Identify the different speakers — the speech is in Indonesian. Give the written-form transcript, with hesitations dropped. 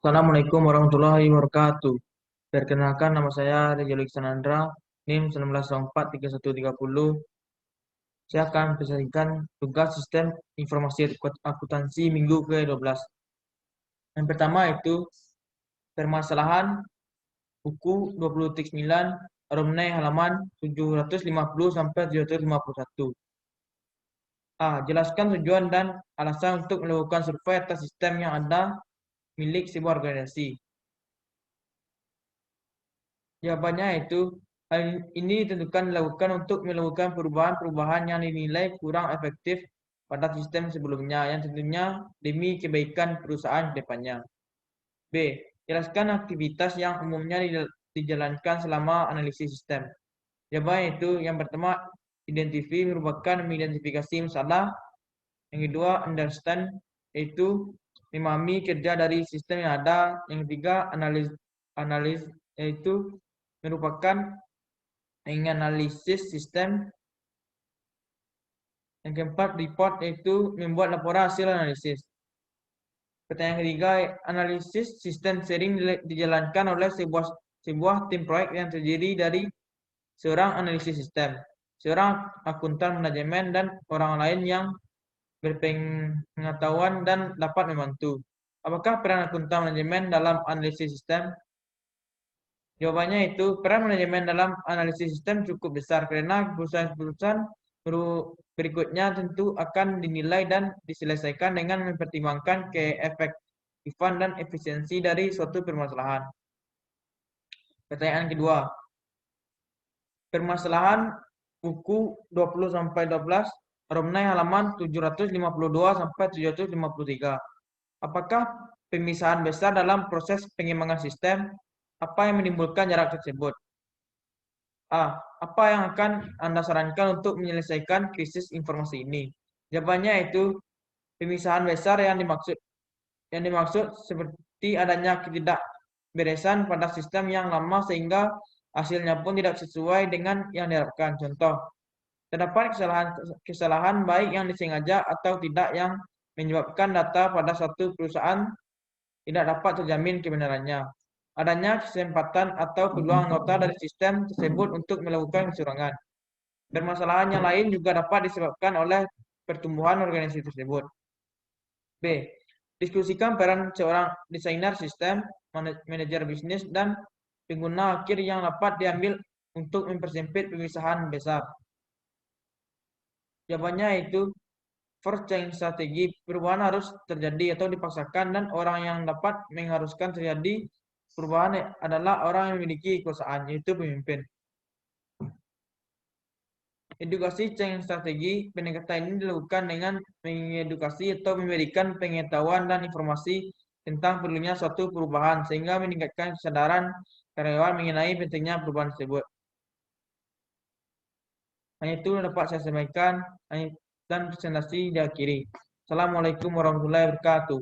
Speaker 1: Assalamualaikum warahmatullahi wabarakatuh. Perkenalkan nama saya Rejo Alexandra, NIM 19043130. Saya akan presentasikan tugas sistem informasi akuntansi minggu ke-12. Yang pertama itu permasalahan buku 20.9 Romney halaman 750 sampai 751. A. Jelaskan tujuan dan alasan untuk melakukan survei atas sistem yang ada milik sebuah organisasi. Jawabannya itu, hal ini ditentukan dilakukan untuk melakukan perubahan-perubahan yang dinilai kurang efektif pada sistem sebelumnya, yang tentunya demi kebaikan perusahaan ke depannya. B. Jelaskan aktivitas yang umumnya dijalankan selama analisis sistem. Jawabannya itu, yang pertama, merupakan mengidentifikasi masalah. Yang kedua, understand, yaitu memahami kerja dari sistem yang ada. Yang ketiga, analis yaitu merupakan menganalisis sistem. Yang keempat, report yaitu membuat laporan hasil analisis. Pertanyaan ketiga, analisis sistem sering dijalankan oleh sebuah tim proyek yang terdiri dari seorang analisis sistem, seorang akuntan manajemen, dan orang lain yang berpengetahuan dan dapat membantu. Apakah peran akuntan manajemen dalam analisis sistem? Jawabannya itu, peran manajemen dalam analisis sistem cukup besar karena keputusan-keputusan berikutnya tentu akan dinilai dan diselesaikan dengan mempertimbangkan keefektifan dan efisiensi dari suatu permasalahan. Pertanyaan kedua, permasalahan buku 20-12 Romney halaman 752 sampai 753. Apakah pemisahan besar dalam proses pengembangan sistem? Apa yang menimbulkan jarak tersebut? A. Apa yang akan Anda sarankan untuk menyelesaikan krisis informasi ini? Jawabannya itu, pemisahan besar yang dimaksud seperti adanya ketidakberesan pada sistem yang lama sehingga hasilnya pun tidak sesuai dengan yang diharapkan. Contoh, terdapat kesalahan baik yang disengaja atau tidak yang menyebabkan data pada suatu perusahaan tidak dapat terjamin kebenarannya. Adanya kesempatan atau peluang anggota dari sistem tersebut untuk melakukan kecurangan. Permasalahan yang lain juga dapat disebabkan oleh pertumbuhan organisasi tersebut. B. Diskusikan peran seorang desainer sistem, manajer bisnis, dan pengguna akhir yang dapat diambil untuk mempersempit pemisahan besar. Jawabannya itu, first change strategi perubahan harus terjadi atau dipaksakan, dan orang yang dapat mengharuskan terjadi perubahan adalah orang yang memiliki kekuasaan, yaitu pemimpin. Edukasi change strategi, pendekatan ini dilakukan dengan mengedukasi atau memberikan pengetahuan dan informasi tentang perlunya suatu perubahan, sehingga meningkatkan kesadaran karyawan mengenai pentingnya perubahan tersebut. Hanya itu dapat saya sampaikan dan presentasi diakhiri. Assalamualaikum warahmatullahi wabarakatuh.